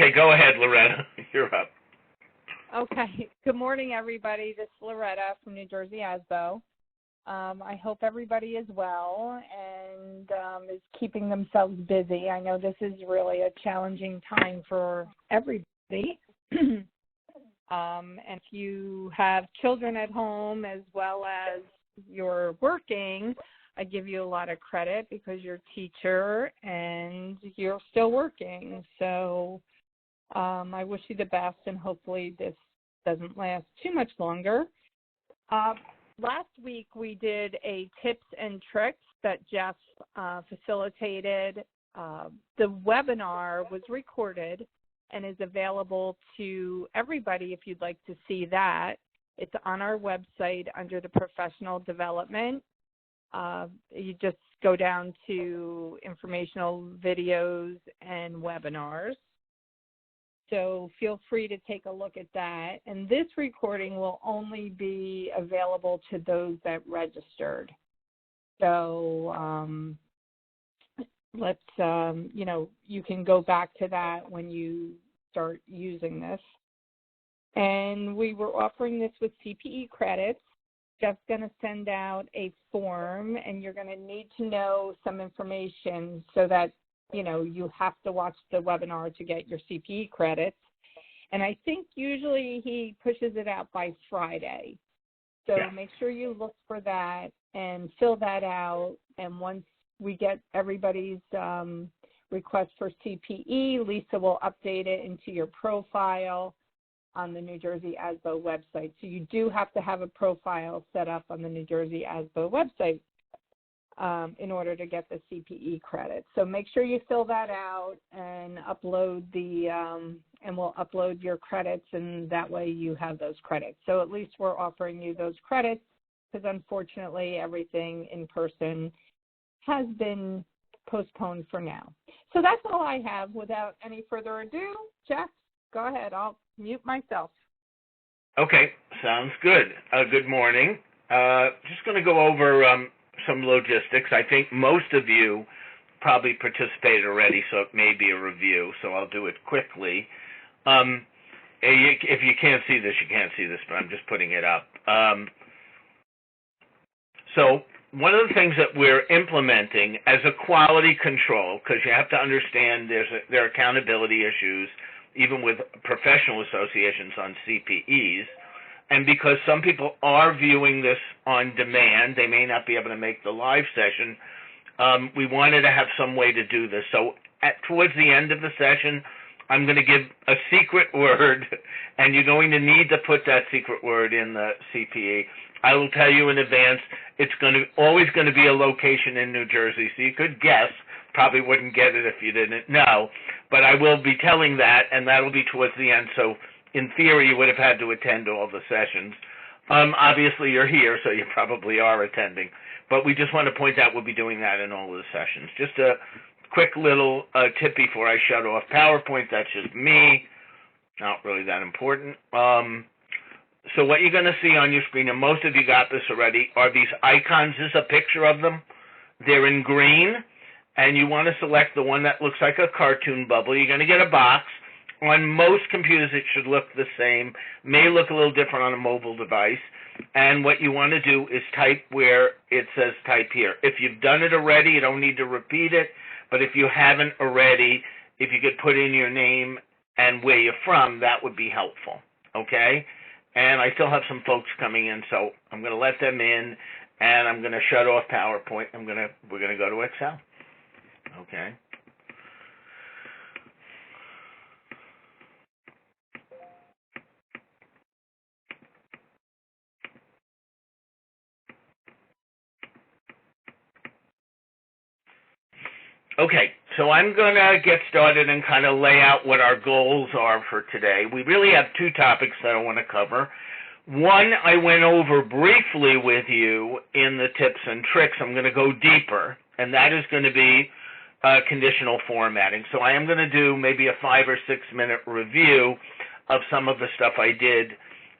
Okay, go ahead, Loretta. You're up. Okay. Good morning, everybody. This is Loretta from New Jersey ASBO. I hope everybody is well and is keeping themselves busy. I know this is really a challenging time for everybody. And if you have children at home as well as you're working, I give you a lot of credit because you're a teacher and you're still working. So I wish you the best, and hopefully this doesn't last too much longer. Last week we did a tips and tricks that Jeff facilitated. The webinar was recorded and is available to everybody if you'd like to see that. It's on our website under the professional development. You just go down to informational videos and webinars. So feel free to take a look at that. And this recording will only be available to those that registered. So you can go back to that when you start using this. And we were offering this with CPE credits. Jeff's going to send out a form, and you're going to need to know some information so that you have to watch the webinar to get your CPE credits. And I think usually he pushes it out by Friday. So make sure you look for that and fill that out. And once we get everybody's request for CPE, Lisa will update it into your profile on the New Jersey ASBO website. So you do have to have a profile set up on the New Jersey ASBO website in order to get the CPE credit. So make sure you fill that out and upload and we'll upload your credits, and that way you have those credits. So at least we're offering you those credits because unfortunately everything in person has been postponed for now. So that's all I have. Without any further ado, Jeff, go ahead. I'll mute myself. Okay, sounds good. Good morning. Just going to go over some logistics. I think most of you probably participated already, so it may be a review, so I'll do it quickly. If you can't see this, you can't see this, but I'm just putting it up. So one of the things that we're implementing as a quality control, because you have to understand there are accountability issues, even with professional associations on CPEs, and because some people are viewing this on demand, they may not be able to make the live session, we wanted to have some way to do this. So towards the end of the session, I'm going to give a secret word, and you're going to need to put that secret word in the CPE. I will tell you in advance, it's always going to be a location in New Jersey, so you could guess. Probably wouldn't get it if you didn't know, but I will be telling that, and that'll be towards the end. So in theory, you would have had to attend all the sessions. Obviously, you're here, so you probably are attending. But we just want to point out we'll be doing that in all of the sessions. Just a quick little tip before I shut off PowerPoint. That's just me. Not really that important. So what you're going to see on your screen, and most of you got this already, are these icons. This is a picture of them. They're in green, and you want to select the one that looks like a cartoon bubble. You're going to get a box. On most computers, it should look the same. May look a little different on a mobile device. And what you want to do is type where it says type here. If you've done it already, you don't need to repeat it. But if you haven't already, if you could put in your name and where you're from, that would be helpful. Okay? And I still have some folks coming in, so I'm going to let them in, and I'm going to shut off PowerPoint. We're going to go to Excel. Okay? Okay, so I'm going to get started and kind of lay out what our goals are for today. We really have two topics that I want to cover. One, I went over briefly with you in the tips and tricks. I'm going to go deeper, and that is going to be conditional formatting. So I am going to do maybe a 5 or 6 minute review of some of the stuff I did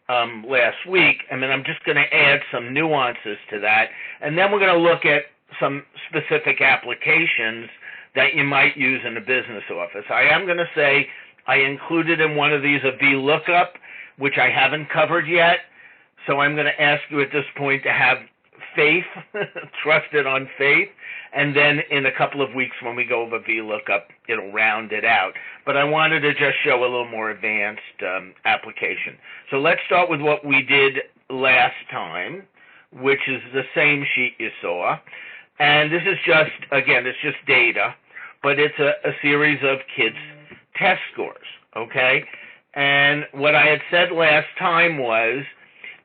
last week, and then I'm just going to add some nuances to that. And then we're going to look at some specific applications that you might use in a business office. I am going to say I included in one of these a VLOOKUP, which I haven't covered yet. So I'm going to ask you at this point to have faith, trust it on faith, and then in a couple of weeks when we go over VLOOKUP, it'll round it out. But I wanted to just show a little more advanced application. So let's start with what we did last time, which is the same sheet you saw. And this is just, again, it's just data, but it's a series of kids' test scores, okay? And what I had said last time was,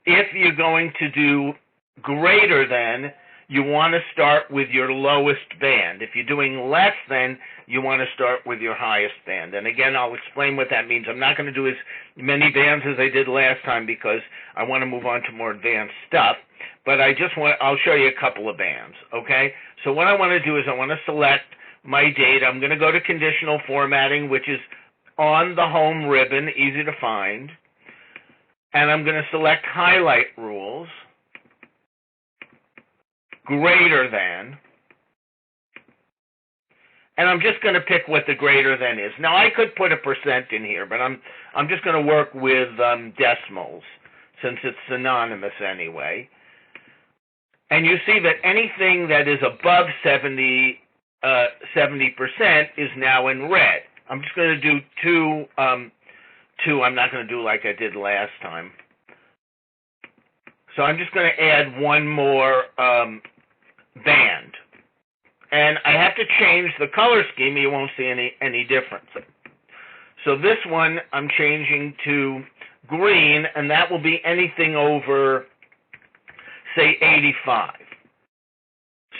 if you're going to do greater than, you want to start with your lowest band. If you're doing less than, you want to start with your highest band. And again, I'll explain what that means. I'm not going to do as many bands as I did last time because I want to move on to more advanced stuff. But I'll show you a couple of bands, okay? So what I want to do is I want to select my data. I'm going to go to conditional formatting, which is on the home ribbon, easy to find. And I'm going to select highlight rules, greater than, and I'm just going to pick what the greater than is. Now, I could put a percent in here, but I'm just going to work with decimals since it's synonymous anyway. And you see that anything that is above 70% is now in red. I'm just going to do two. I'm not going to do like I did last time. So I'm just going to add one more band. And I have to change the color scheme. You won't see any difference. So this one I'm changing to green, and that will be anything over, say, 85.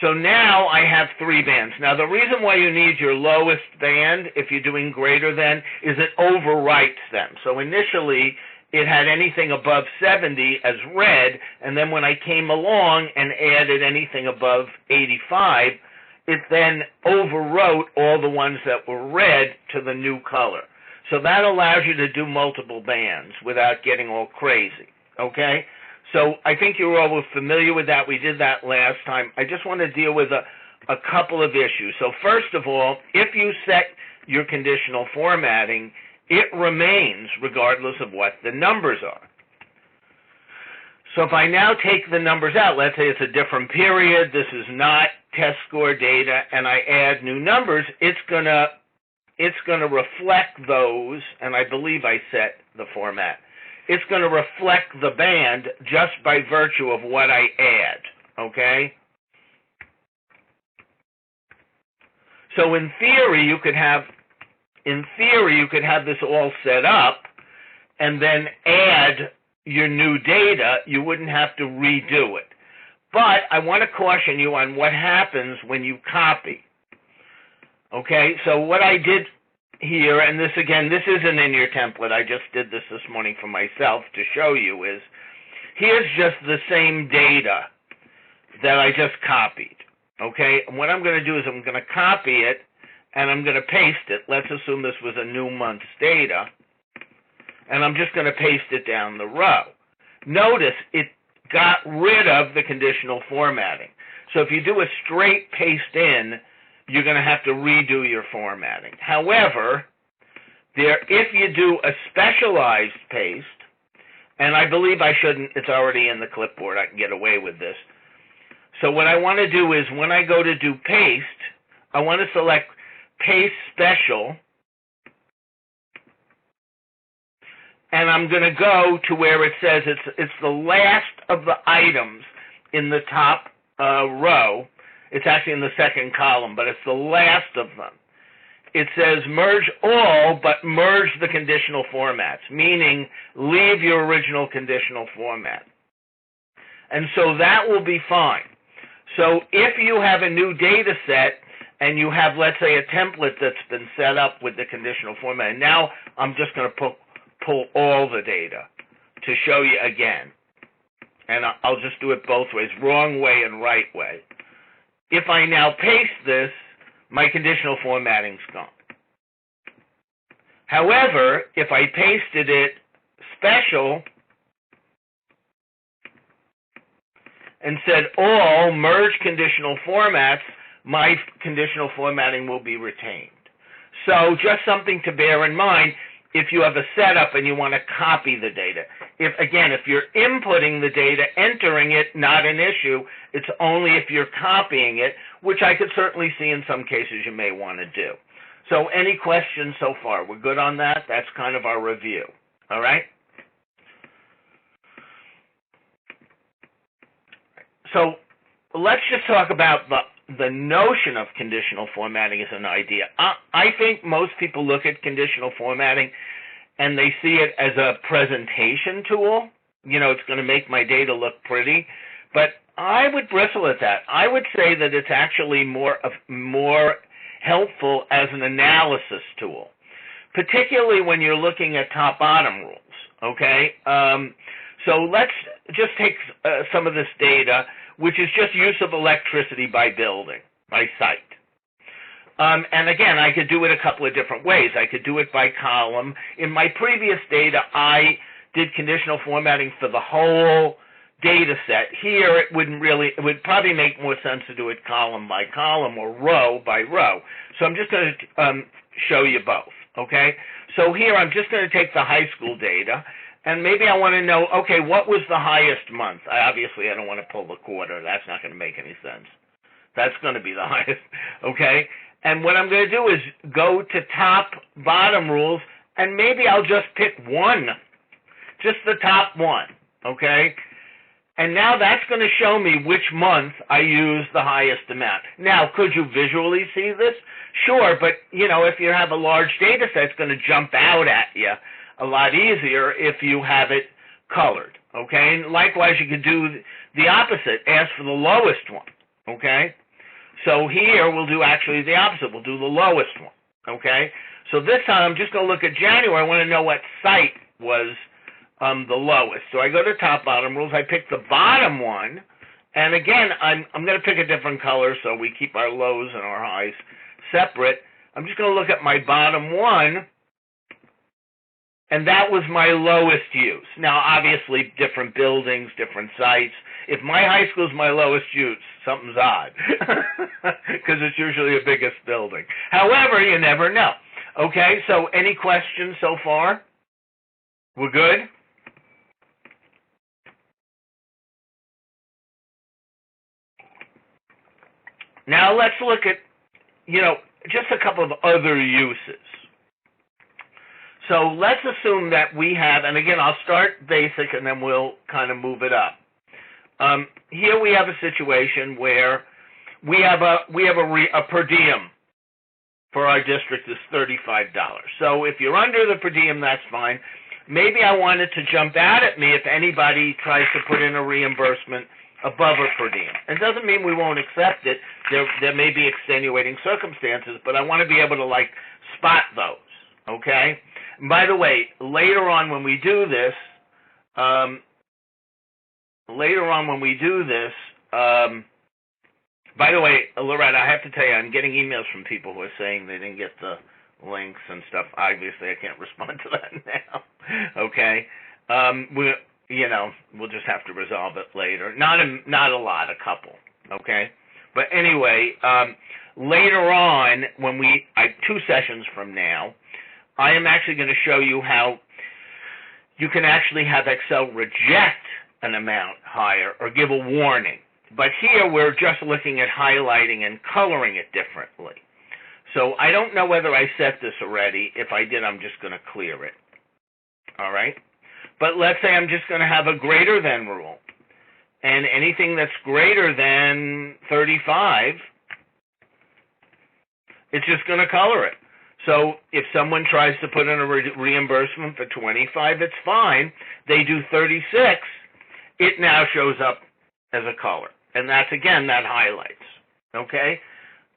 So now I have three bands. Now, the reason why you need your lowest band, if you're doing greater than, is it overwrites them. So initially, it had anything above 70 as red, and then when I came along and added anything above 85, it then overwrote all the ones that were red to the new color. So that allows you to do multiple bands without getting all crazy, okay? So I think you're all familiar with that. We did that last time. I just want to deal with a couple of issues. So first of all, if you set your conditional formatting, it remains regardless of what the numbers are. So if I now take the numbers out, let's say it's a different period, this is not test score data, and I add new numbers, it's going to reflect those, and I believe I set the format. It's going to reflect the band just by virtue of what I add, okay? So in theory, you could have this all set up and then add your new data. You wouldn't have to redo it. But I want to caution you on what happens when you copy. Okay, so what I did here, and this again, this isn't in your template, I just did this morning for myself to show you, is here's just the same data that I just copied. Okay, and what I'm going to do is I'm going to copy it and I'm going to paste it. Let's assume this was a new month's data, and I'm just going to paste it down the row. Notice it got rid of the conditional formatting. So if you do a straight paste in, you're going to have to redo your formatting. However, if you do a specialized paste, and I believe I shouldn't, it's already in the clipboard, I can get away with this. So what I want to do is when I go to do paste, I want to select paste special, and I'm going to go to where it says it's the last of the items in the top row. It's actually in the second column, but it's the last of them. It says merge all, but merge the conditional formats, meaning leave your original conditional format. And so that will be fine. So if you have a new data set and you have, let's say, a template that's been set up with the conditional format, and now I'm just going to pull all the data to show you again. And I'll just do it both ways, wrong way and right way. If I now paste this, my conditional formatting's gone. However, if I pasted it special and said all merge conditional formats, my conditional formatting will be retained. So just something to bear in mind if you have a setup and you want to copy the data. If you're inputting the data, entering it, not an issue. It's only if you're copying it, which I could certainly see in some cases you may want to do. So any questions so far? We're good on that? That's kind of our review. All right? So let's just talk about the notion of conditional formatting as an idea. I think most people look at conditional formatting and they see it as a presentation tool. It's going to make my data look pretty. But I would bristle at that. I would say that it's actually more helpful as an analysis tool, particularly when you're looking at top-bottom rules, okay? So let's just take some of this data, which is just use of electricity by building, by site. And again, I could do it a couple of different ways. I could do it by column. In my previous data, I did conditional formatting for the whole data set. Here, it would probably make more sense to do it column by column or row by row. So I'm just going to show you both, okay? So here, I'm just going to take the high school data, and maybe I want to know, okay, what was the highest month? Obviously, I don't want to pull the quarter. That's not going to make any sense. That's going to be the highest, okay? And what I'm going to do is go to top-bottom rules, and maybe I'll just pick one, just the top one, okay? And now that's going to show me which month I used the highest amount. Now, could you visually see this? Sure, but, if you have a large data set, it's going to jump out at you a lot easier if you have it colored, okay? And likewise, you could do the opposite, ask for the lowest one, okay? So here, we'll do actually the opposite. We'll do the lowest one, okay? So this time, I'm just going to look at January. I want to know what site was the lowest. So I go to top-bottom rules. I pick the bottom one. And again, I'm going to pick a different color so we keep our lows and our highs separate. I'm just going to look at my bottom one. And that was my lowest use. Now, obviously, different buildings, different sites. If my high school is my lowest use, something's odd, because it's usually the biggest building. However, you never know. Okay, so any questions so far? We're good? Now let's look at, just a couple of other uses. So let's assume that we have, and again, I'll start basic and then we'll kind of move it up. Here we have a situation where we have a per diem for our district is $35. So if you're under the per diem, that's fine. Maybe I want it to jump out at me if anybody tries to put in a reimbursement above a per diem. It doesn't mean we won't accept it. There may be extenuating circumstances, but I want to be able to spot those, okay? And by the way, later on when we do this, by the way, Loretta, I have to tell you, I'm getting emails from people who are saying they didn't get the links and stuff. Obviously, I can't respond to that now. Okay, we'll just have to resolve it later. Not a lot, a couple. Okay, but anyway, later on, 2 sessions from now, I am actually going to show you how you can actually have Excel reject an amount higher or give a warning. But here we're just looking at highlighting and coloring it differently. So I don't know whether I set this already. If I did, I'm just going to clear it. All right? But let's say I'm just going to have a greater than rule. And anything that's greater than 35, it's just going to color it. So if someone tries to put in a reimbursement for 25, it's fine. They do 36, it now shows up as a color. And that's, again, that highlights. Okay?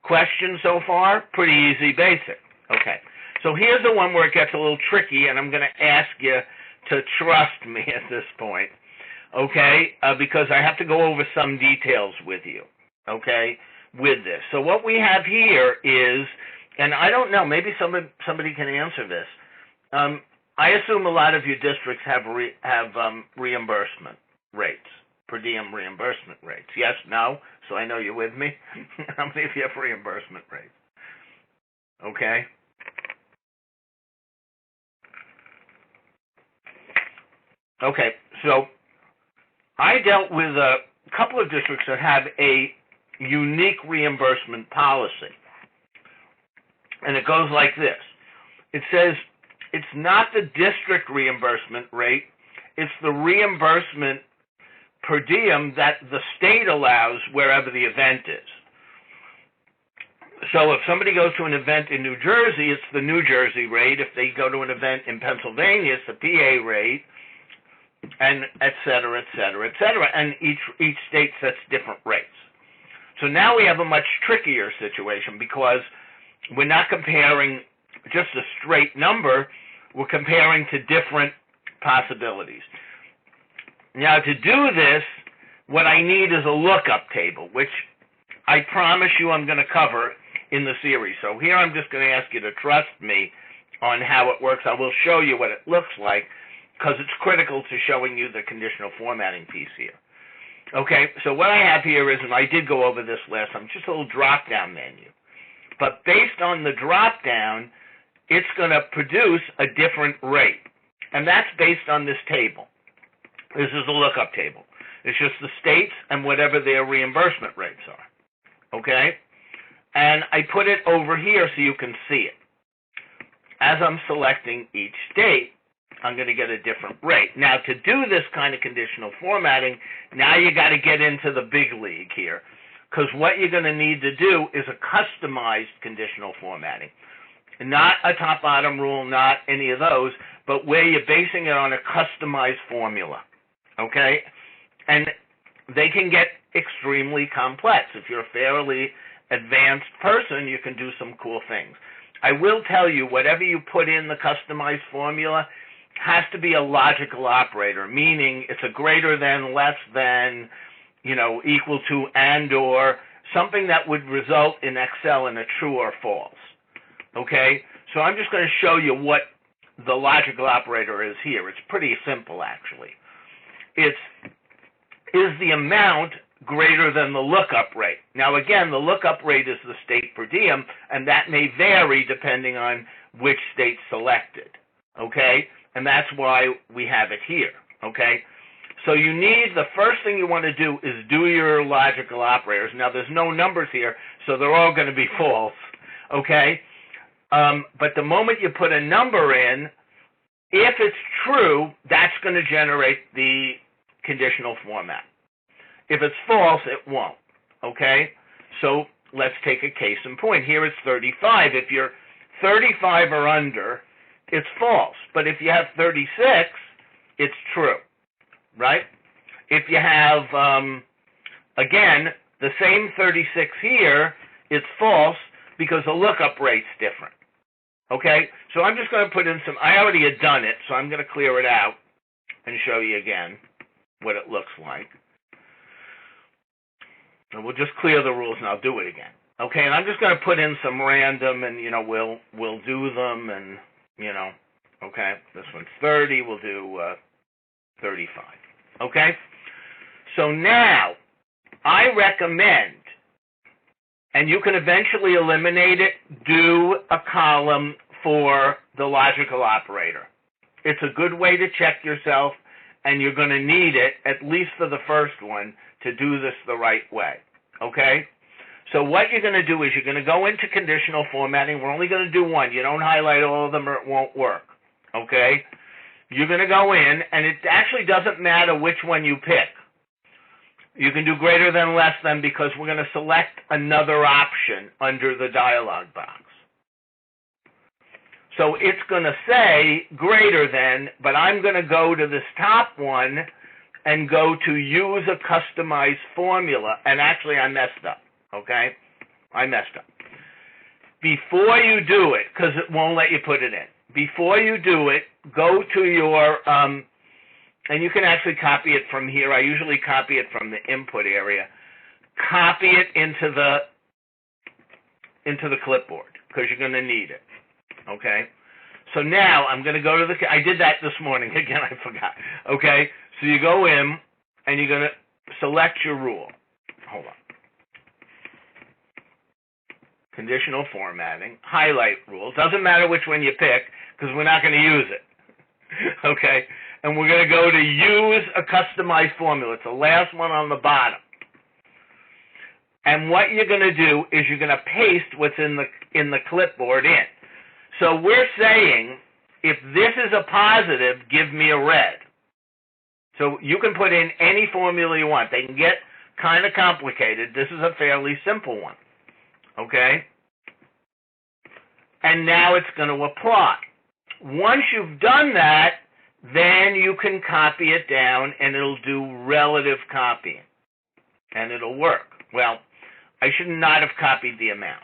Questions so far? Pretty easy, basic. Okay. So here's the one where it gets a little tricky, and I'm going to ask you to trust me at this point. Okay? Because I have to go over some details with you. Okay? With this. So what we have here is, and I don't know, maybe somebody can answer this. I assume a lot of your districts have reimbursement rates, per diem reimbursement rates. Yes, no? So I know you're with me. How many of you have reimbursement rates? Okay. Okay, so I dealt with a couple of districts that have a unique reimbursement policy. And it goes like this. It says it's not the district reimbursement rate, it's the reimbursement per diem that the state allows wherever the event is. So if somebody goes to an event in New Jersey, it's the New Jersey rate. If they go to an event in Pennsylvania, it's the PA rate, and et cetera, et cetera, et cetera. And each state sets different rates. So now we have a much trickier situation because we're not comparing just a straight number. We're comparing to different possibilities. Now, to do this, what I need is a lookup table, which I promise you I'm going to cover in the series. So here I'm just going to ask you to trust me on how it works. I will show you what it looks like because it's critical to showing you the conditional formatting piece here. Okay, so what I have here is, and I did go over this last time, just a little drop-down menu. But based on the drop-down, it's going to produce a different rate. And that's based on this table. This is the lookup table. It's just the states and whatever their reimbursement rates are. Okay? And I put it over here so you can see it. As I'm selecting each state, I'm going to get a different rate. Now, to do this kind of conditional formatting, now you got to get into the big league here. Because what you're going to need to do is a customized conditional formatting. Not a top-bottom rule, not any of those, but where you're basing it on a customized formula. Okay? And they can get extremely complex. If you're a fairly advanced person, you can do some cool things. I will tell you, whatever you put in the customized formula has to be a logical operator, meaning it's a greater than, less than, equal to, and or, something that would result in Excel in a true or false. Okay? So I'm just going to show you what the logical operator is here. It's pretty simple, actually. Is the amount greater than the lookup rate? Now, again, the lookup rate is the state per diem, and that may vary depending on which state selected. Okay? And that's why we have it here. Okay? So the first thing you want to do is do your logical operators. Now, there's no numbers here, so they're all going to be false. Okay? But the moment you put a number in, if it's true, that's going to generate the conditional format. If it's false, it won't. Okay? So let's take a case in point. Here it's 35. If you're 35 or under, it's false. But if you have 36, it's true. Right? If you have, again, the same 36 here, it's false because the lookup rate's different. Okay? So I'm just going to put in I already had done it, so I'm going to clear it out and show you again what it looks like. And we'll just clear the rules and I'll do it again. Okay, and I'm just going to put in some random and, we'll do them and, okay, this one's 30, we'll do 35. Okay? So now, I recommend, and you can eventually eliminate it, do a column for the logical operator. It's a good way to check yourself, and you're going to need it, at least for the first one, to do this the right way. Okay? So what you're going to do is you're going to go into conditional formatting. We're only going to do one. You don't highlight all of them or it won't work. Okay? You're going to go in, and it actually doesn't matter which one you pick. You can do greater than, less than, because we're going to select another option under the dialog box. So it's going to say greater than, but I'm going to go to this top one and go to use a customized formula. And actually, I messed up. Okay? I messed up. Before you do it, because it won't let you put it in, before you do it, go to your, and you can actually copy it from here. I usually copy it from the input area. Copy it into the clipboard, because you're going to need it. Okay? So now I'm going to go to I did that this morning. Again, I forgot. Okay? So you go in, and you're going to select your rule. Hold on. Conditional formatting, highlight rule. Doesn't matter which one you pick, because we're not going to use it. Okay? and we're going to go to use a customized formula. It's the last one on the bottom. And what you're going to do is you're going to paste what's in the clipboard in. So we're saying, if this is a positive, give me a red. So you can put in any formula you want. They can get kind of complicated. This is a fairly simple one. Okay? And now it's going to apply. Once you've done that, then you can copy it down, and it'll do relative copying. And it'll work. Well, I should not have copied the amount.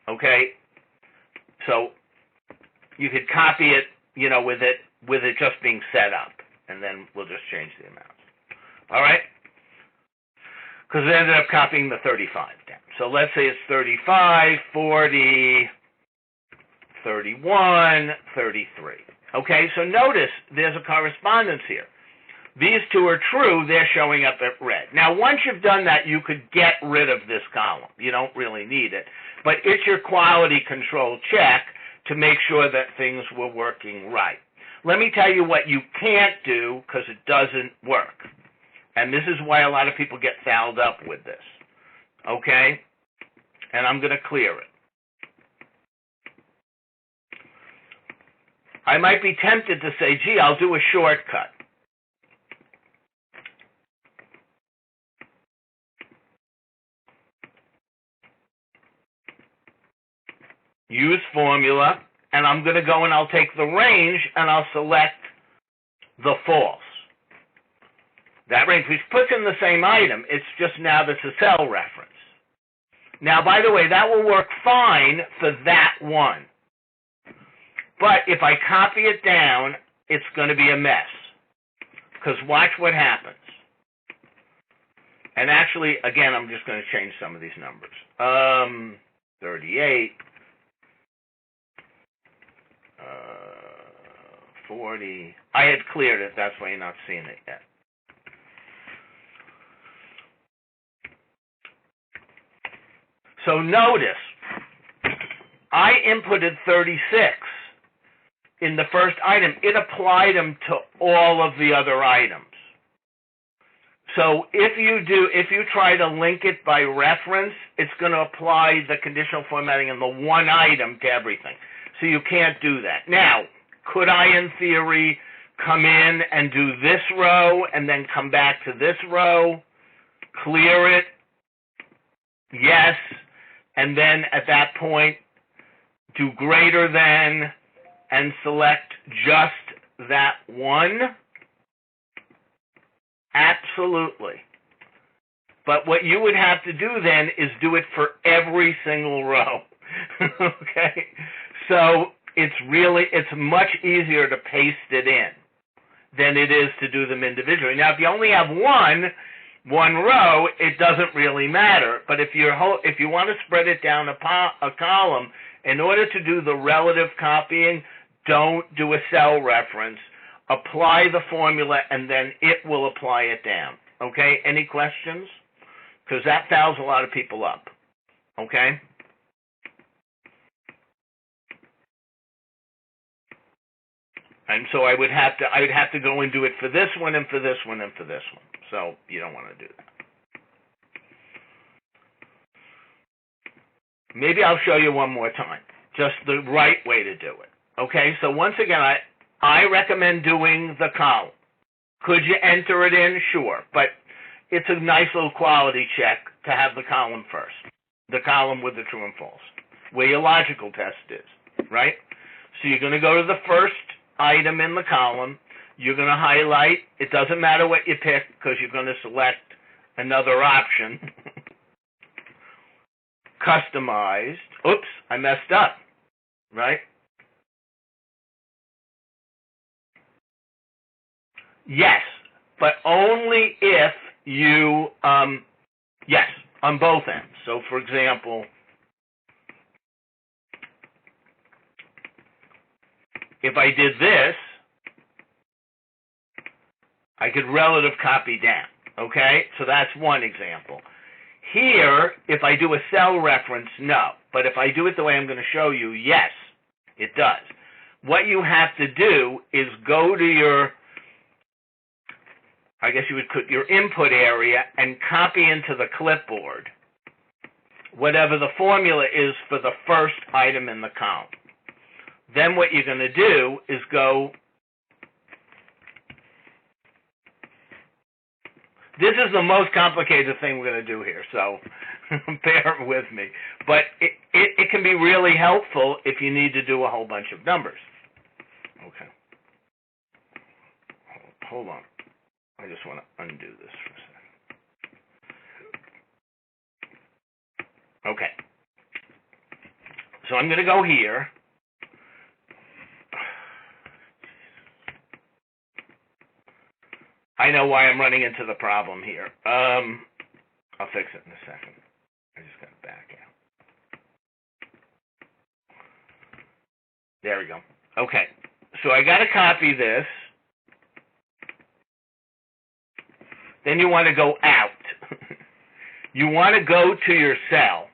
Okay? So you could copy it, with it just being set up. And then we'll just change the amount. All right? Because it ended up copying the 35 down. So let's say it's 35, 40, 31, 33. Okay, so notice there's a correspondence here. These two are true. They're showing up at red. Now, once you've done that, you could get rid of this column. You don't really need it. But it's your quality control check to make sure that things were working right. Let me tell you what you can't do, because it doesn't work. And this is why a lot of people get fouled up with this. Okay? And I'm going to clear it. I might be tempted to say, gee, I'll do a shortcut. Use formula. And I'm going to go and I'll take the range and I'll select the false. That range, which puts in the same item, it's just now that's a cell reference. Now, by the way, that will work fine for that one. But if I copy it down, it's going to be a mess. Because watch what happens. And actually, again, I'm just going to change some of these numbers. 38. 40. I had cleared it. That's why you're not seeing it yet. So notice, I inputted 36 in the first item. It applied them to all of the other items. So if you try to link it by reference, it's going to apply the conditional formatting in the one item to everything. So you can't do that. Now, could I, in theory, come in and do this row and then come back to this row, clear it? Yes. And then at that point, do greater than and select just that one? Absolutely. But what you would have to do then is do it for every single row. Okay? So it's much easier to paste it in than it is to do them individually. Now, if you only have one row, it doesn't really matter. But if you want to spread it down a column, in order to do the relative copying, don't do a cell reference. Apply the formula, and then it will apply it down. Okay? Any questions? Because that fouls a lot of people up. Okay? And so I would have to go and do it for this one and for this one and for this one. So you don't want to do that. Maybe I'll show you one more time, just the right way to do it. Okay, so once again, I recommend doing the column. Could you enter it in? Sure, but it's a nice little quality check to have the column first, the column with the true and false, where your logical test is, right? So you're going to go to the first item in the column. You're going to highlight. It doesn't matter what you pick because you're going to select another option. Customized. Oops, I messed up, right? Yes, but only if you, yes, on both ends. So, for example, if I did this, I could relative copy down, okay? So that's one example. Here, if I do a cell reference, no. But if I do it the way I'm going to show you, yes, it does. What you have to do is go to your I guess you would put your input area and copy into the clipboard whatever the formula is for the first item in the column. Then what you're going to do is go, this is the most complicated thing we're going to do here, so bear with me. But it can be really helpful if you need to do a whole bunch of numbers. Okay. Hold on. I just want to undo this for a second. Okay. So I'm going to go here. I know why I'm running into the problem here. I'll fix it in a second. I just got to back out. There we go. Okay. So I got to copy this. Then you want to go out. You want to go to your cell.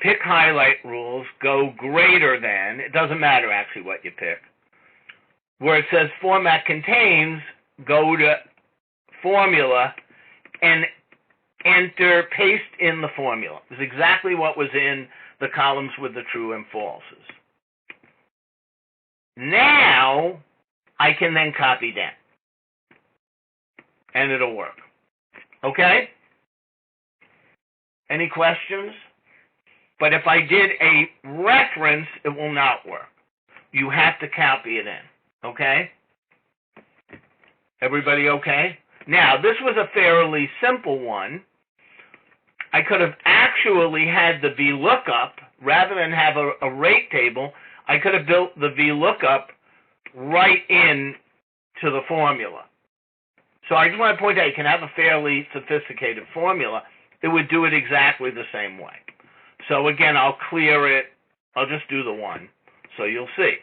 Pick highlight rules. Go greater than. It doesn't matter actually what you pick. Where it says format contains, go to formula and enter, paste in the formula. It's exactly what was in the columns with the true and falses. Now, I can then copy down. And it'll work. Okay? Any questions? But if I did a reference, it will not work. You have to copy it in. Okay? Everybody okay? Now, this was a fairly simple one. I could have actually had the VLOOKUP, rather than have a rate table, I could have built the VLOOKUP right in to the formula. So I just want to point out, you can have a fairly sophisticated formula. It would do it exactly the same way. So again, I'll clear it. I'll just do the one, so you'll see.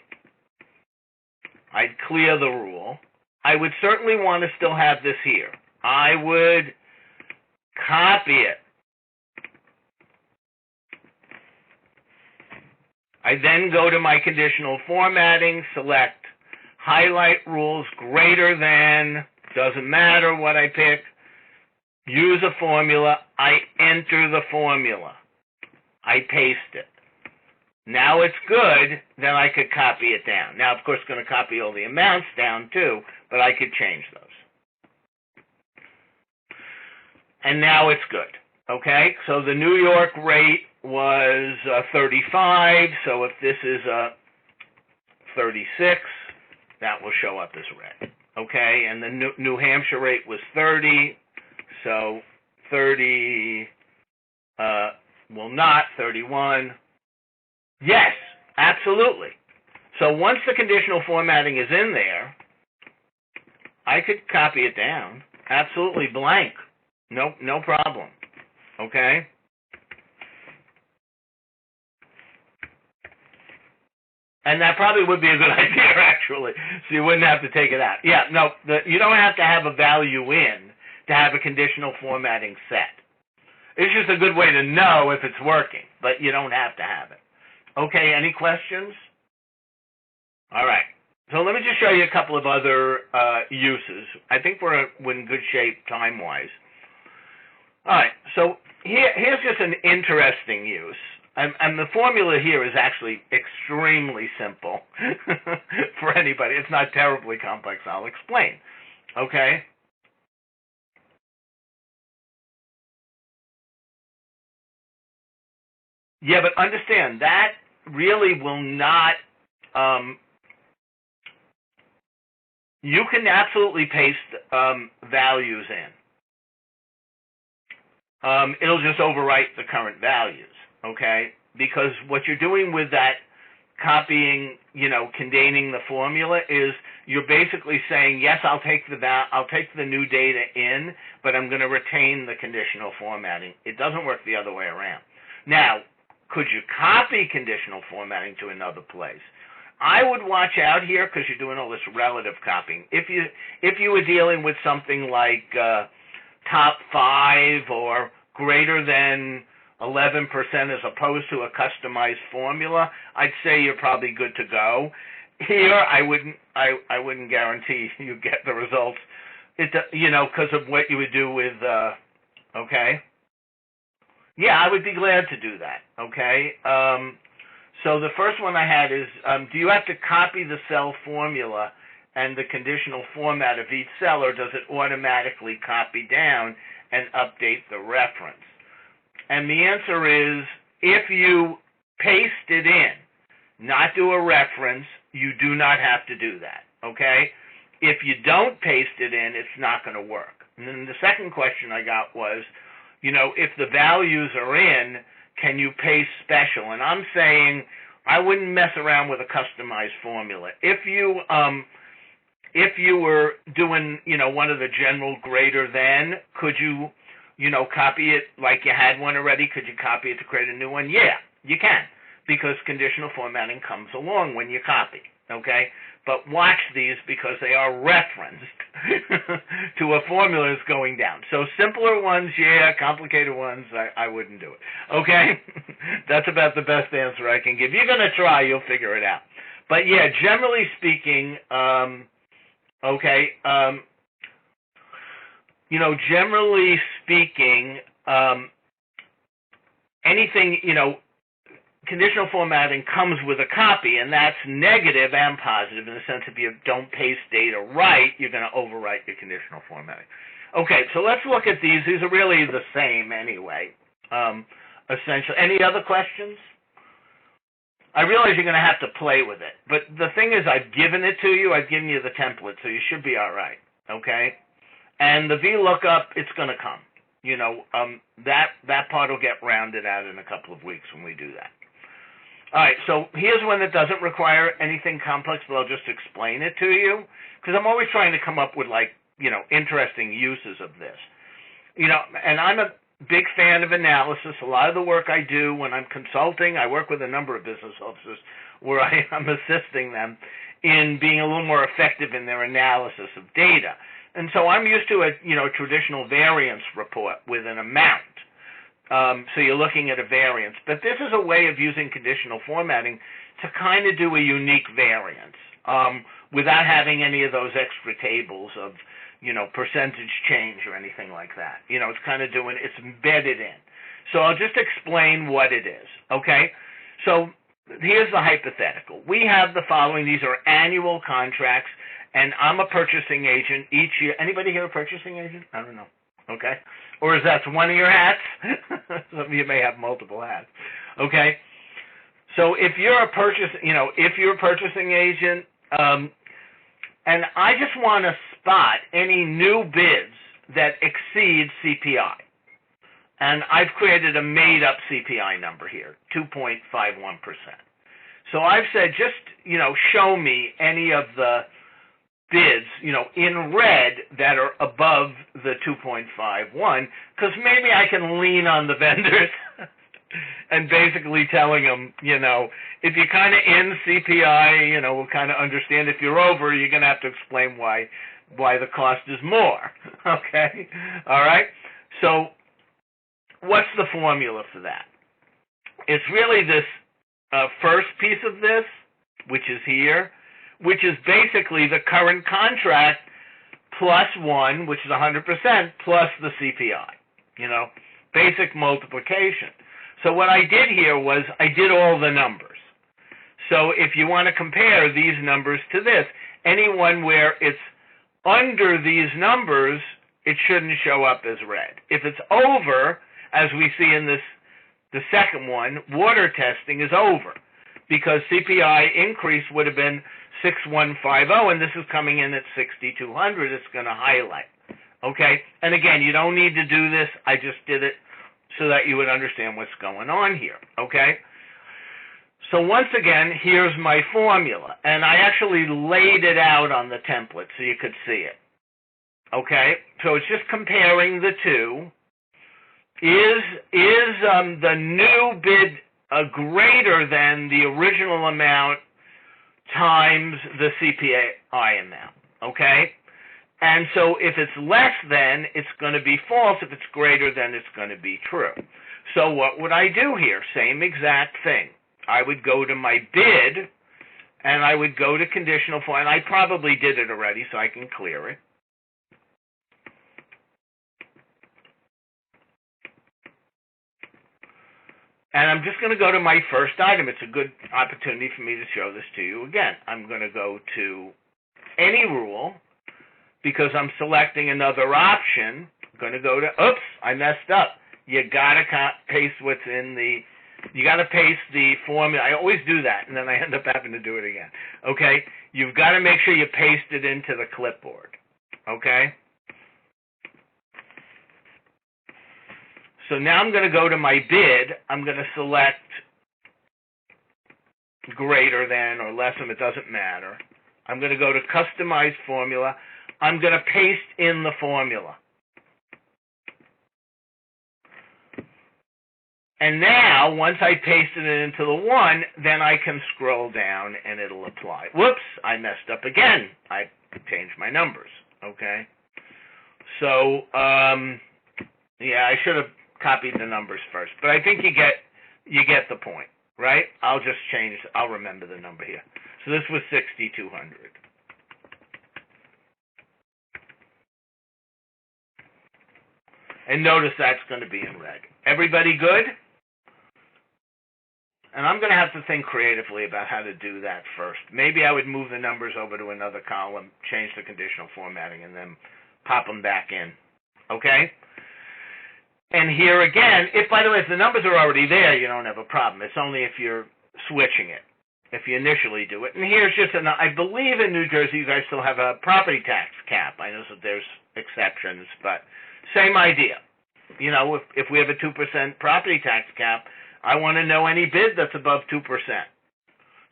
I'd clear the rule. I would certainly want to still have this here. I would copy it. I then go to my conditional formatting, select highlight rules greater than, doesn't matter what I pick, use a formula, I enter the formula. I paste it. Now it's good, then I could copy it down. Now, of course, it's going to copy all the amounts down too, but I could change those. And now it's good. Okay, so the New York rate was 35, so if this is 36, that will show up as red. Okay, and the New Hampshire rate was 30, so 30 will not, 31. Yes, absolutely. So once the conditional formatting is in there, I could copy it down. Absolutely blank. No problem. Okay? And that probably would be a good idea, actually, so you wouldn't have to take it out. Yeah, no, you don't have to have a value in to have a conditional formatting set. It's just a good way to know if it's working, but you don't have to have it. Okay, any questions? All right. So let me just show you a couple of other uses. I think we're in good shape time-wise. All right, so here's just an interesting use. And the formula here is actually extremely simple for anybody. It's not terribly complex. I'll explain. Okay? Yeah, but understand, that really will not... you can absolutely paste values in. It'll just overwrite the current values. Okay, because what you're doing with that copying, containing the formula is you're basically saying, yes, I'll take the new data in, but I'm going to retain the conditional formatting. It doesn't work the other way around. Now, could you copy conditional formatting to another place? I would watch out here because you're doing all this relative copying. If you were dealing with something like top 5 or greater than 11% as opposed to a customized formula, I'd say you're probably good to go. Here, I wouldn't guarantee you get the results because of what you would do with, okay? Yeah, I would be glad to do that, okay? So the first one I had is, do you have to copy the cell formula and the conditional format of each cell, or does it automatically copy down and update the reference? And the answer is, if you paste it in, not do a reference, you do not have to do that, okay? If you don't paste it in, it's not going to work. And then the second question I got was, if the values are in, can you paste special? And I'm saying I wouldn't mess around with a customized formula. If you were doing, one of the general greater than, could you, copy it like you had one already? Could you copy it to create a new one? Yeah, you can, because conditional formatting comes along when you copy, okay? But watch these because they are referenced to a formula that's going down. So simpler ones, yeah. Complicated ones, I wouldn't do it. Okay? That's about the best answer I can give. You're going to try, you'll figure it out. But yeah, generally speaking, generally speaking, anything, conditional formatting comes with a copy, and that's negative and positive in the sense if you don't paste data right, you're going to overwrite your conditional formatting. Okay, so let's look at these. These are really the same anyway, essentially. Any other questions? I realize you're going to have to play with it, but the thing is I've given it to you. I've given you the template, so you should be all right, okay? And the VLOOKUP, it's going to come. That part will get rounded out in a couple of weeks when we do that. All right, so here's one that doesn't require anything complex, but I'll just explain it to you, because I'm always trying to come up with, interesting uses of this. And I'm a big fan of analysis. A lot of the work I do when I'm consulting, I work with a number of business officers where I'm assisting them in being a little more effective in their analysis of data. And so I'm used to a traditional variance report with an amount. So you're looking at a variance. But this is a way of using conditional formatting to kind of do a unique variance without having any of those extra tables of, percentage change or anything like that. It's kind of it's embedded in. So I'll just explain what it is, okay? So here's the hypothetical. We have the following. These are annual contracts, and I'm a purchasing agent each year. Anybody here a purchasing agent? I don't know. Okay? Or is that one of your hats? Some of you may have multiple hats. Okay? So if you're a purchasing agent, and I just want to spot any new bids that exceed CPI. And I've created a made-up CPI number here, 2.51%. So I've said, just, show me any of the bids, in red that are above the 2.51, because maybe I can lean on the vendors and basically telling them, if you're kind of in CPI, we'll kind of understand. If you're over, you're going to have to explain why the cost is more. Okay? All right? So what's the formula for that? It's really this first piece of this, which is here, which is basically the current contract plus 1, which is 100%, plus the CPI, basic multiplication. So what I did here was I did all the numbers. So if you want to compare these numbers to this, anyone where it's under these numbers, it shouldn't show up as red. If it's over, as we see in the second one, water testing is over, because CPI increase would have been 6150, and this is coming in at 6200. It's going to highlight. Okay? And again, you don't need to do this. I just did it so that you would understand what's going on here. Okay? So once again, here's my formula. And I actually laid it out on the template so you could see it. Okay? So it's just comparing the two. Is the new bid greater than the original amount times the CPI amount, okay? And so if it's less than, it's going to be false. If it's greater than, it's going to be true. So what would I do here? Same exact thing. I would go to my bid, and I would go to conditional form, and I probably did it already, so I can clear it. And I'm just going to go to my first item. It's a good opportunity for me to show this to you again. I'm going to go to any rule because I'm selecting another option. I'm going to go to, oops, I messed up. You got to paste what's in the, you got to paste the formula. I always do that, and then I end up having to do it again. Okay? You've got to make sure you paste it into the clipboard. Okay? So now I'm going to go to my bid. I'm going to select greater than or less than, it doesn't matter. I'm going to go to customize formula. I'm going to paste in the formula. And now, once I pasted it into the one, then I can scroll down and it'll apply. Whoops, I messed up again. I changed my numbers, okay? So, yeah, I should have copied the numbers first, but I think you get the point, right? I'll just change, I'll remember the number here. So this was 6,200. And notice that's going to be in red. Everybody good? And I'm going to have to think creatively about how to do that first. Maybe I would move the numbers over to another column, change the conditional formatting, and then pop them back in. Okay? And here again, if, by the way, if the numbers are already there, you don't have a problem. It's only if you're switching it, if you initially do it. And here's just I believe in New Jersey you guys still have a property tax cap. I know that there's exceptions, but same idea. You know, if we have a 2% property tax cap, I want to know any bid that's above 2%.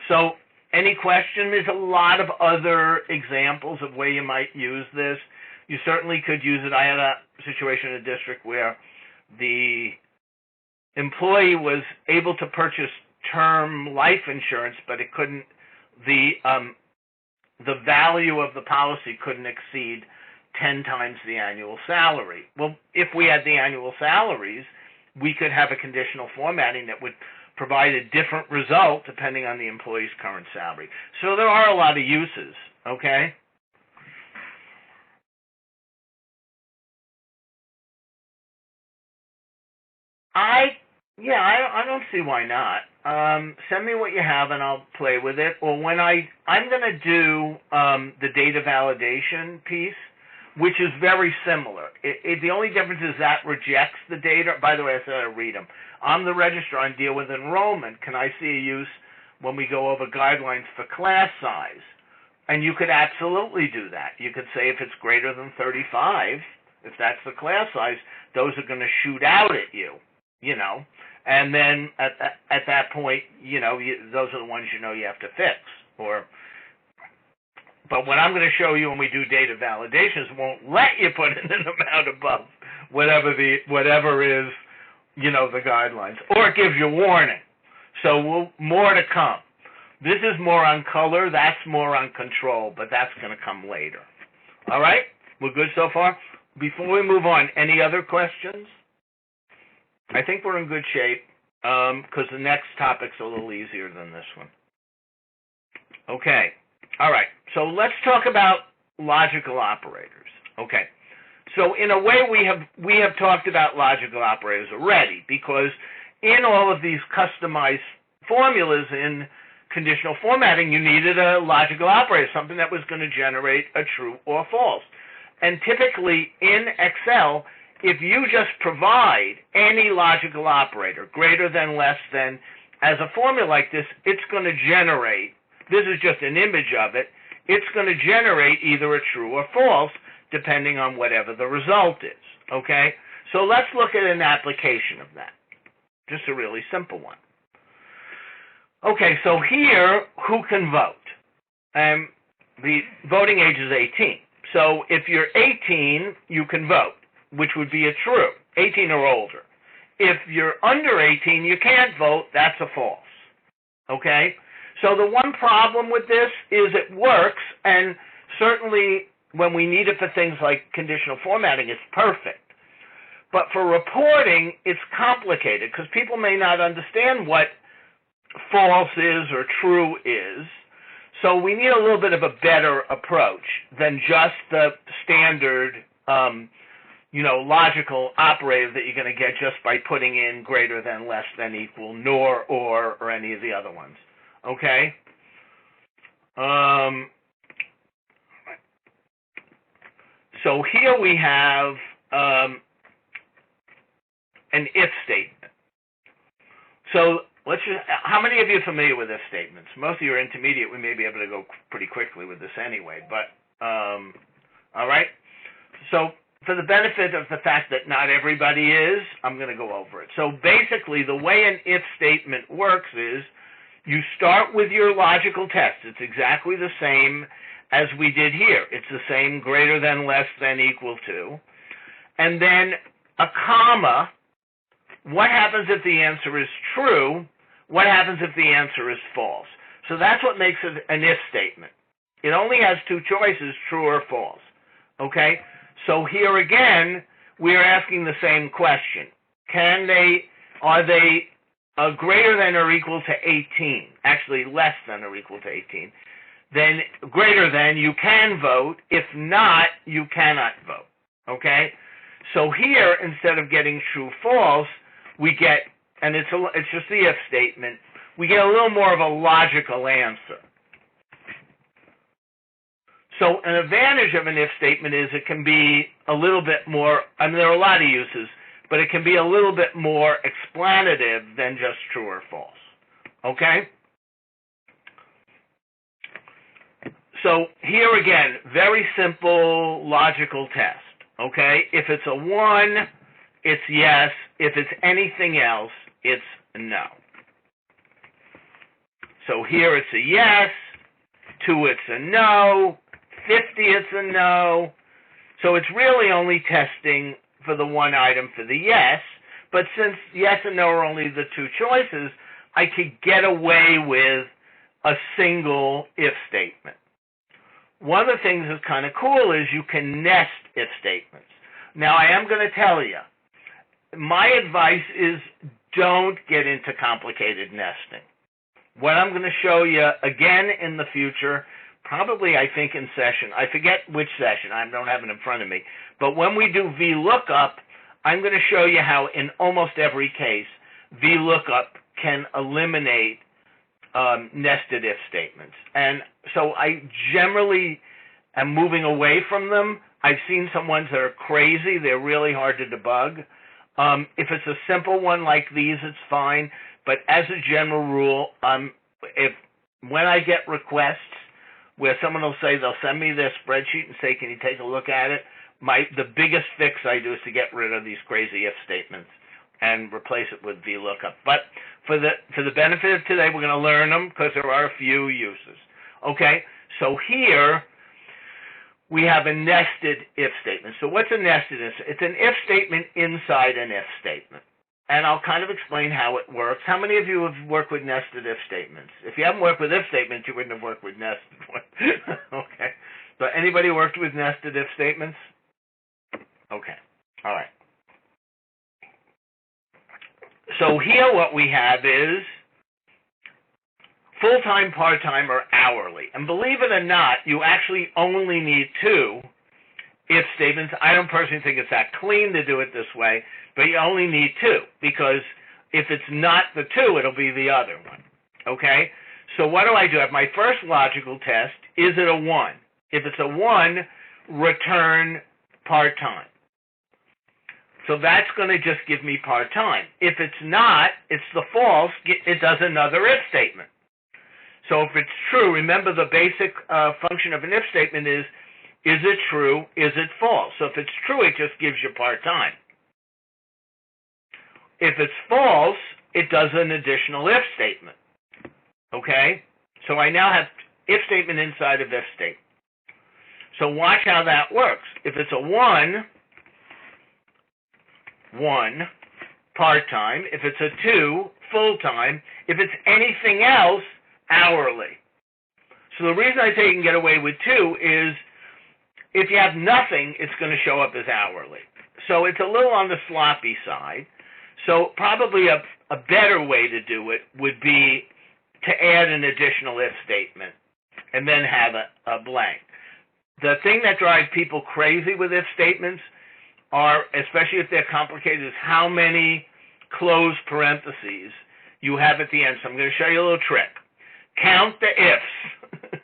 So any question? There's a lot of other examples of where you might use this. You certainly could use it. I had a situation in a district where the employee was able to purchase term life insurance, but it couldn't, the value of the policy couldn't exceed 10 times the annual salary. Well, if we had the annual salaries, we could have a conditional formatting that would provide a different result depending on the employee's current salary. So there are a lot of uses, okay? I don't see why not. Send me what you have and I'll play with it. Or when I'm going to do the data validation piece, which is very similar. The only difference is that rejects the data. By the way, I said I read them. I'm the registrar and deal with enrollment. Can I see a use when we go over guidelines for class size? And you could absolutely do that. You could say if it's greater than 35, if that's the class size, those are going to shoot out at you, you know. And then at that point, you know, those are the ones you know you have to fix. But what I'm going to show you when we do data validations won't let you put in an amount above whatever is, you know, the guidelines. Or it gives you warning. So more to come. This is more on color. That's more on control, but that's going to come later. All right? We're good so far? Before we move on, any other questions? I think we're in good shape because the next topic's a little easier than this one. Okay. All right. So let's talk about logical operators. Okay. So in a way, we have talked about logical operators already because in all of these customized formulas in conditional formatting, you needed a logical operator, something that was going to generate a true or false. And typically in Excel, if you just provide any logical operator, greater than, less than, as a formula like this, it's going to generate, this is just an image of it, it's going to generate either a true or false, depending on whatever the result is, okay? So let's look at an application of that, just a really simple one. Okay, so here, who can vote? The voting age is 18. So if you're 18, you can vote, which would be a true, 18 or older. If you're under 18, you can't vote, that's a false, okay? So the one problem with this is it works, and certainly when we need it for things like conditional formatting, it's perfect. But for reporting, it's complicated because people may not understand what false is or true is. So we need a little bit of a better approach than just the standard logical operator that you're going to get just by putting in greater than, less than, equal, nor, or any of the other ones. Okay? So here we have an if statement. So how many of you are familiar with if statements? Most of you are intermediate. We may be able to go pretty quickly with this anyway. But, all right? So for the benefit of the fact that not everybody is, I'm going to go over it. So basically, the way an if statement works is you start with your logical test. It's exactly the same as we did here. It's the same greater than, less than, equal to. And then a comma. What happens if the answer is true? What happens if the answer is false? So that's what makes it an if statement. It only has two choices, true or false. Okay? So here again, we are asking the same question. Are they greater than or equal to 18? Actually, less than or equal to 18. Then greater than, you can vote. If not, you cannot vote. Okay? So here, instead of getting true, false, we get, and it's just the if statement, we get a little more of a logical answer. So an advantage of an if statement is it can be a little bit more, there are a lot of uses, but it can be a little bit more explanative than just true or false. Okay? So here again, very simple logical test. Okay? If it's a 1, it's yes. If it's anything else, it's no. So here it's a yes. 2, it's a no. 50, it's a no. So it's really only testing for the one item for the yes. But since yes and no are only the two choices, I could get away with a single if statement. One of the things that's kind of cool is you can nest if statements. Now, I am going to tell you, my advice is don't get into complicated nesting. What I'm going to show you again in the future, probably I think in session, I forget which session, I don't have it in front of me, but when we do VLOOKUP, I'm going to show you how in almost every case, VLOOKUP can eliminate nested if statements. And so I generally am moving away from them. I've seen some ones that are crazy. They're really hard to debug. If it's a simple one like these, it's fine. But as a general rule, when I get requests where someone will say they'll send me their spreadsheet and say, can you take a look at it? The biggest fix I do is to get rid of these crazy if statements and replace it with VLOOKUP. But for the benefit of today, we're going to learn them because there are a few uses. Okay, so here we have a nested if statement. So what's a nested if? It's an if statement inside an if statement. And I'll kind of explain how it works. How many of you have worked with nested if statements? If you haven't worked with if statements, you wouldn't have worked with nested ones. Okay. So anybody worked with nested if statements? Okay. All right. So here what we have is full-time, part-time, or hourly. And believe it or not, you actually only need 2 if statements. I don't personally think it's that clean to do it this way, but you only need 2 because if it's not the 2, it'll be the other one. Okay? So what do? I have my first logical test. Is it a 1? If it's a 1, return part-time. So that's going to just give me part-time. If it's not, it's the false, it does another if statement. So if it's true, remember the basic function of an if statement is it true, is it false? So if it's true, it just gives you part-time. If it's false, it does an additional if statement. Okay? So I now have if statement inside of if statement. So watch how that works. If it's a 1, part-time. If it's a 2, full-time. If it's anything else, hourly. So the reason I say you can get away with 2 is if you have nothing, it's going to show up as hourly. So it's a little on the sloppy side. So probably a better way to do it would be to add an additional if statement and then have a blank. The thing that drives people crazy with if statements are, especially if they're complicated, is how many closed parentheses you have at the end. So I'm going to show you a little trick. Count the ifs.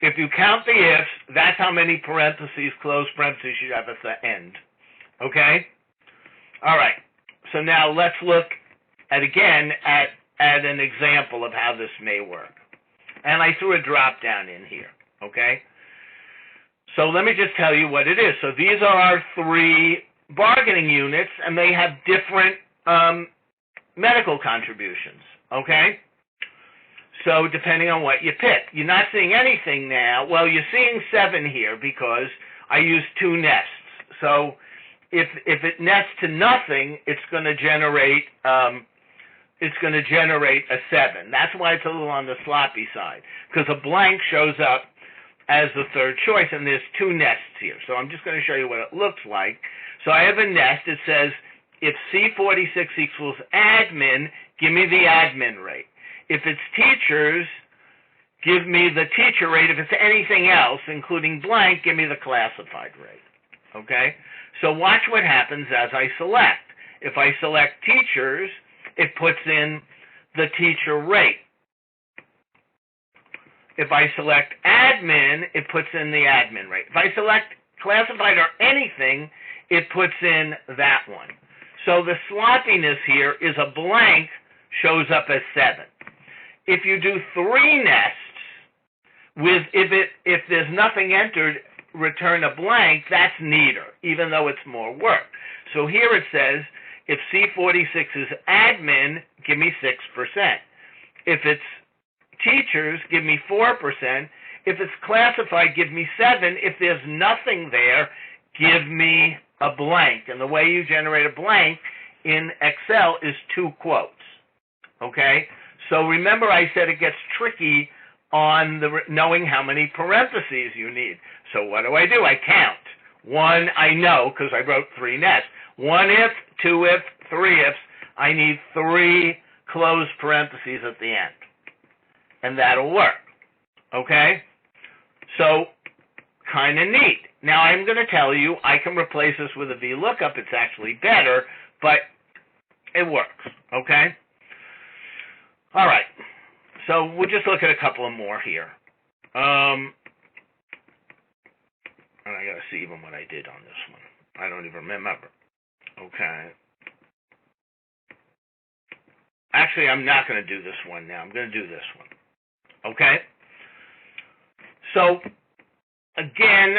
If you count the ifs, that's how many parentheses, closed parentheses, you have at the end. Okay? All right. So now let's look at an example of how this may work. And I threw a drop down in here. Okay? So let me just tell you what it is. So these are our 3 bargaining units, and they have different medical contributions. Okay? So depending on what you pick. You're not seeing anything now. Well, you're seeing 7 here because I used 2 nests. So if it nests to nothing, it's going to generate a 7. That's why it's a little on the sloppy side, because a blank shows up as the third choice, and there's 2 nests here. So I'm just going to show you what it looks like. So I have a nest. It says, if C46 equals admin, give me the admin rate. If it's teachers, give me the teacher rate. If it's anything else, including blank, give me the classified rate. Okay? So watch what happens as I select. If I select teachers, it puts in the teacher rate. If I select admin, it puts in the admin rate. If I select classified or anything, it puts in that one. So the sloppiness here is a blank shows up as 7. If you do 3 nests with if there's nothing entered, return a blank, that's neater, even though it's more work. So here it says, if C46 is admin, give me 6%. If it's teachers, give me 4%. If it's classified, give me 7. If there's nothing there, give me a blank. And the way you generate a blank in Excel is 2 quotes. Okay? So remember I said it gets tricky on knowing how many parentheses you need. So what do? I count. 1 I know because I wrote 3 nests. 1 if, 2 if, 3 ifs. I need 3 closed parentheses at the end. And that'll work. Okay? So, kind of neat. Now I'm going to tell you I can replace this with a VLOOKUP. It's actually better, but it works. Okay? All right. So we'll just look at a couple of more here. And I got to see even what I did on this one. I don't even remember. Okay. Actually, I'm not going to do this one now. I'm going to do this one. Okay? So, again,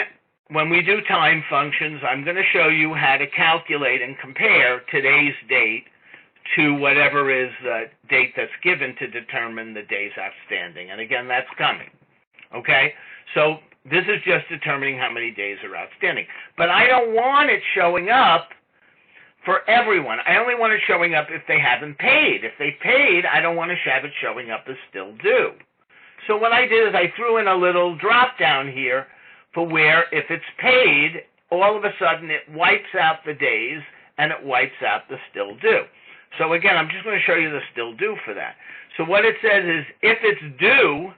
when we do time functions, I'm going to show you how to calculate and compare today's date to whatever is the date that's given to determine the days outstanding. And again, that's coming. Okay? So this is just determining how many days are outstanding. But I don't want it showing up for everyone. I only want it showing up if they haven't paid. If they paid, I don't want to have it showing up as still due. So what I did is I threw in a little drop down here for where if it's paid, all of a sudden it wipes out the days and it wipes out the still due. So again, I'm just going to show you the still due for that. So what it says is, if it's due,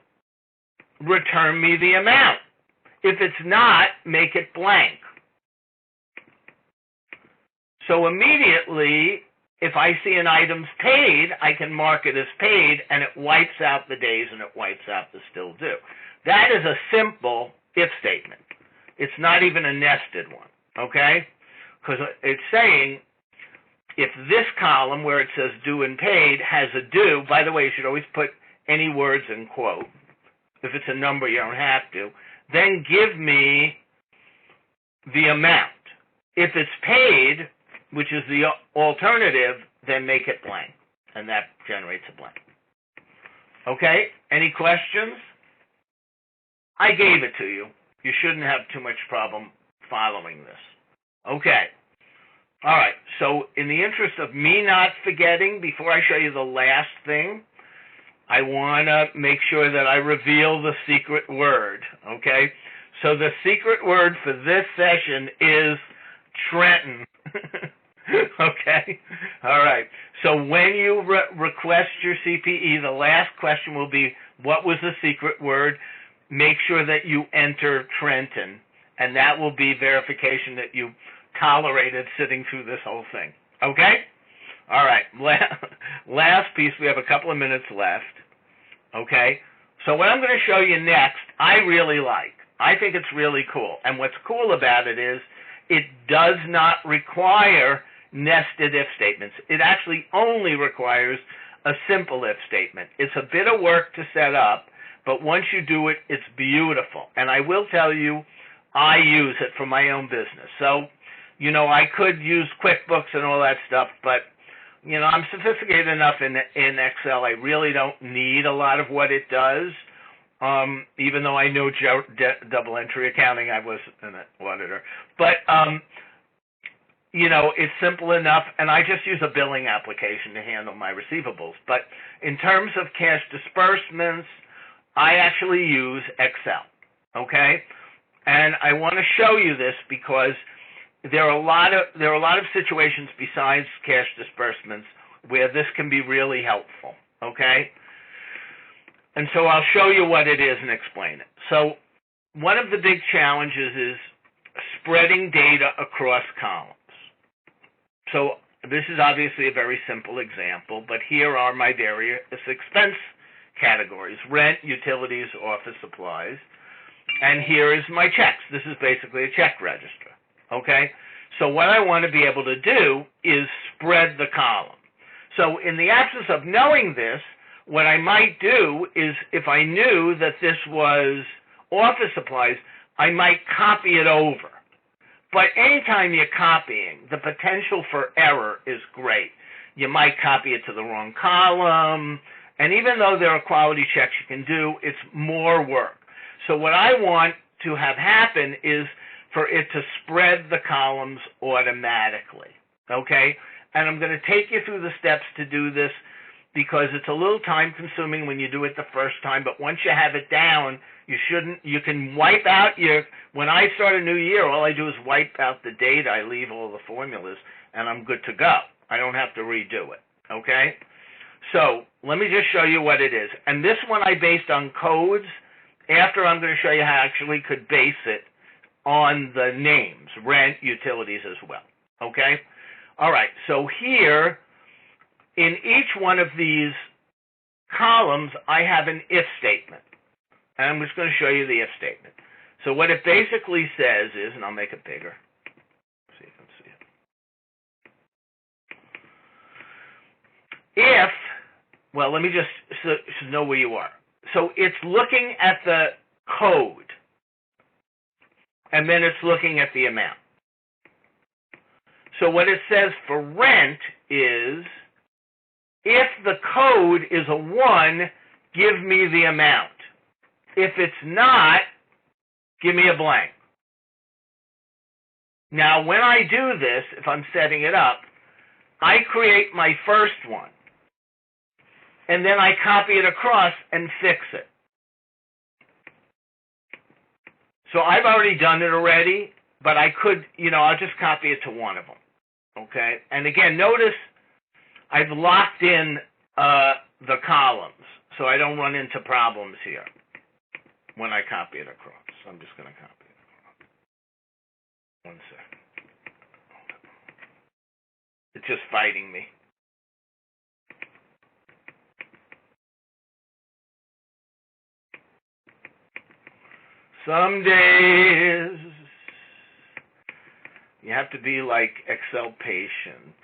return me the amount. If it's not, make it blank. So immediately, if I see an item's paid, I can mark it as paid, and it wipes out the days and it wipes out the still due. That is a simple if statement. It's not even a nested one, okay? Because it's saying, if this column where it says due and paid has a due, by the way, you should always put any words in quote. If it's a number, you don't have to. Then give me the amount. If it's paid, which is the alternative, then make it blank. And that generates a blank. Okay? Any questions? I gave it to you. You shouldn't have too much problem following this. Okay. All right, so in the interest of me not forgetting, before I show you the last thing, I want to make sure that I reveal the secret word, okay? So the secret word for this session is Trenton, okay? All right, so when you request your CPE, the last question will be, what was the secret word? Make sure that you enter Trenton, and that will be verification that you tolerated sitting through this whole thing. Okay? All right. Last piece, we have a couple of minutes left. Okay? So what I'm going to show you next, I really like. I think it's really cool. And what's cool about it is it does not require nested if statements. It actually only requires a simple if statement. It's a bit of work to set up, but once you do it, it's beautiful. And I will tell you, I use it for my own business. So, you know, I could use QuickBooks and all that stuff, but, you know, I'm sophisticated enough in Excel. I really don't need a lot of what it does. Even though I know double entry accounting, I was an auditor. But, you know, it's simple enough, and I just use a billing application to handle my receivables. But in terms of cash disbursements, I actually use Excel, okay? And I want to show you this because there are a lot of situations besides cash disbursements where this can be really helpful, okay? And so I'll show you what it is and explain it. So one of the big challenges is spreading data across columns. So this is obviously a very simple example, but here are my various expense categories: rent, utilities, office supplies. And here is my checks. This is basically a check register, okay? So what I want to be able to do is spread the column. So in the absence of knowing this, what I might do is, if I knew that this was office supplies, I might copy it over. But anytime you're copying, the potential for error is great. You might copy it to the wrong column, and even though there are quality checks you can do, it's more work. So what I want to have happen is for it to spread the columns automatically, okay? And I'm going to take you through the steps to do this, because it's a little time consuming when you do it the first time, but once you have it down, you can wipe out when I start a new year, all I do is wipe out the data, I leave all the formulas, and I'm good to go. I don't have to redo it, okay? So let me just show you what it is. And this one I based on codes. After, I'm going to show you how I actually could base it on the names, rent, utilities as well, okay? All right, so here, in each one of these columns, I have an if statement. And I'm just going to show you the if statement. So what it basically says is, and I'll make it bigger. See if you can see it. If, well, let me just so know where you are. So it's looking at the code, and then it's looking at the amount. So what it says for rent is, if the code is a 1, give me the amount. If it's not, give me a blank. Now, when I do this, if I'm setting it up, I create my first one, and then I copy it across and fix it. So I've already done it already, but I could, I'll just copy it to one of them, okay? And again, notice I've locked in the columns, so I don't run into problems here when I copy it across. So I'm just going to copy it across. One second. It's just fighting me. Some days you have to be like Excel patient.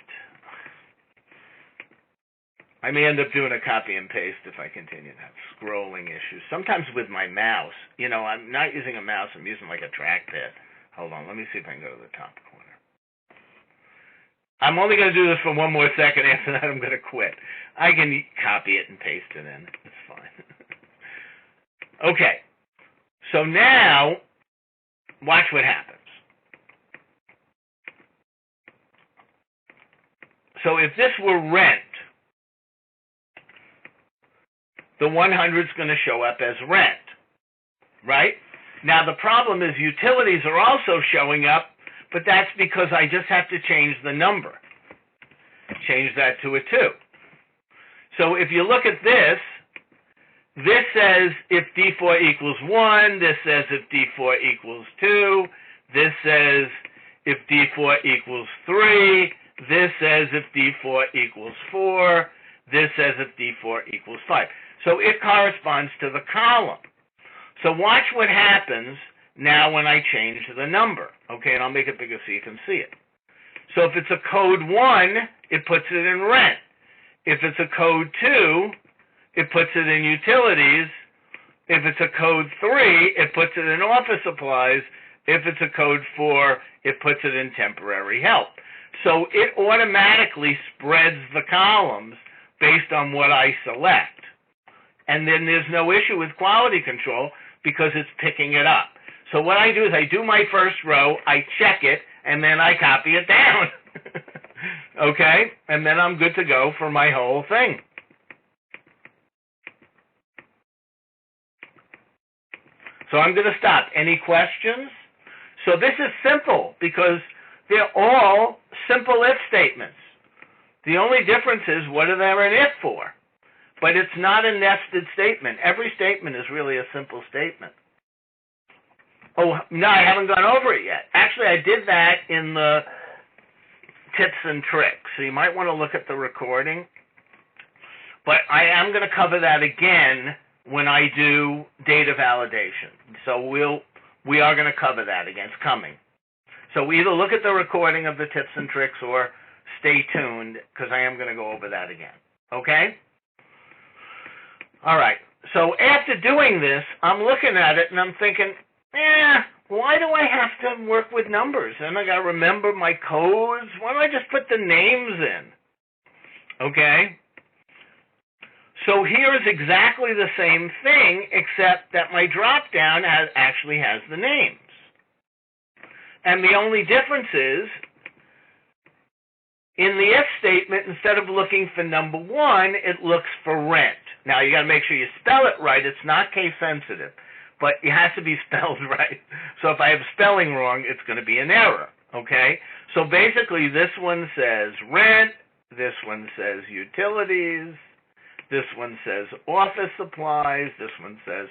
I may end up doing a copy and paste if I continue to have scrolling issues. Sometimes with my mouse, I'm not using a mouse, I'm using like a trackpad. Hold on, let me see if I can go to the top corner. I'm only going to do this for one more second. After that, I'm going to quit. I can copy it and paste it in. It's fine. Okay. So now, watch what happens. So if this were rent, the 100 is going to show up as rent, right? Now, the problem is utilities are also showing up, but that's because I just have to change the number. Change that to a 2. So if you look at this, this says if D4 equals 1. This says if D4 equals 2. This says if D4 equals 3. This says if D4 equals 4. This says if D4 equals 5. So it corresponds to the column. So watch what happens now when I change the number. Okay, and I'll make it bigger so you can see it. So if it's a code 1, it puts it in rent. If it's a code 2, it puts it in utilities. If it's a code 3, it puts it in office supplies. If it's a code 4, it puts it in temporary help. So it automatically spreads the columns based on what I select. And then there's no issue with quality control because it's picking it up. So what I do is I do my first row, I check it, and then I copy it down. Okay? And then I'm good to go for my whole thing. So I'm going to stop. Any questions? So this is simple because they're all simple if statements. The only difference is what are they an if for? But it's not a nested statement. Every statement is really a simple statement. Oh, no, I haven't gone over it yet. Actually, I did that in the tips and tricks. So you might want to look at the recording. But I am going to cover that again when I do data validation. So we are going to cover that again. It's coming. So either look at the recording of the tips and tricks or stay tuned because I am going to go over that again. Okay? All right. So after doing this, I'm looking at it and I'm thinking, why do I have to work with numbers? And I got to remember my codes. Why don't I just put the names in? Okay? So here is exactly the same thing, except that my drop-down actually has the names. And the only difference is, in the if statement, instead of looking for number 1, it looks for rent. Now, you got to make sure you spell it right. It's not case sensitive, but it has to be spelled right. So if I have spelling wrong, it's going to be an error, okay? So basically, this one says rent, this one says utilities, this one says office supplies, this one says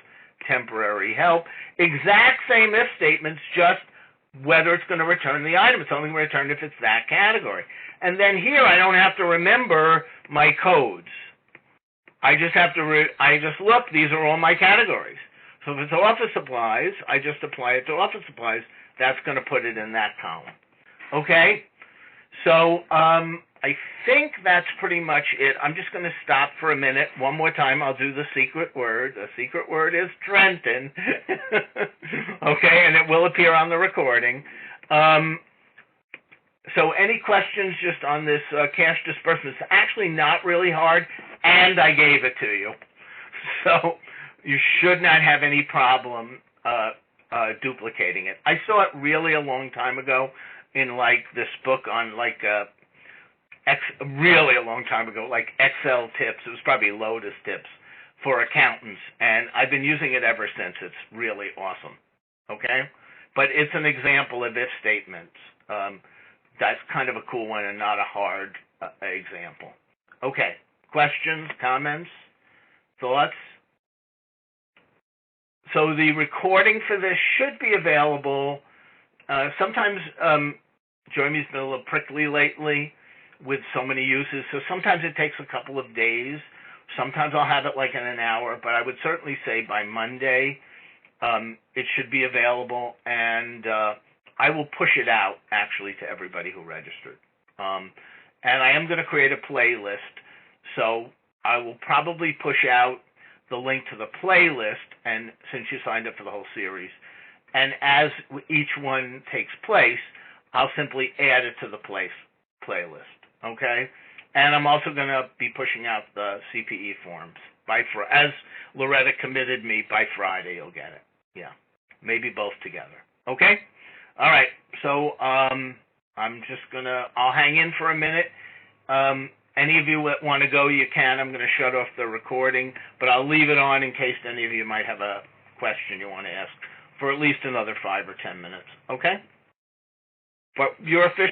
temporary help. Exact same if statements, just whether it's going to return the item. It's only going to return if it's that category. And then here, I don't have to remember my codes. I just have to, I just look, these are all my categories. So if it's office supplies, I just apply it to office supplies. That's going to put it in that column. Okay? So I think that's pretty much it. I'm just going to stop for a minute. One more time, I'll do the secret word. The secret word is Trenton. Okay, and it will appear on the recording. So any questions just on this cash disbursement? It's actually not really hard, and I gave it to you. So you should not have any problem duplicating it. I saw it really a long time ago in like this book on like really a long time ago, like Excel tips. It was probably Lotus tips for accountants, and I've been using it ever since. It's really awesome. Okay? But it's an example of if statements. That's kind of a cool one and not a hard example. Okay. Questions, comments, thoughts? So the recording for this should be available. Sometimes Jeremy's been a little prickly lately with so many uses, so sometimes it takes a couple of days. Sometimes I'll have it like in an hour, but I would certainly say by Monday it should be available, and I will push it out, actually, to everybody who registered. And I am going to create a playlist, so I will probably push out the link to the playlist, and since you signed up for the whole series, and as each one takes place, I'll simply add it to the playlist, okay? And I'm also going to be pushing out the CPE forms. As Loretta committed me, by Friday you'll get it. Yeah, maybe both together, okay? All right, so I'm just going to, I'll hang in for a minute. Any of you that want to go, you can. I'm going to shut off the recording, but I'll leave it on in case any of you might have a question you want to ask for at least another 5 or 10 minutes, okay? But you're official.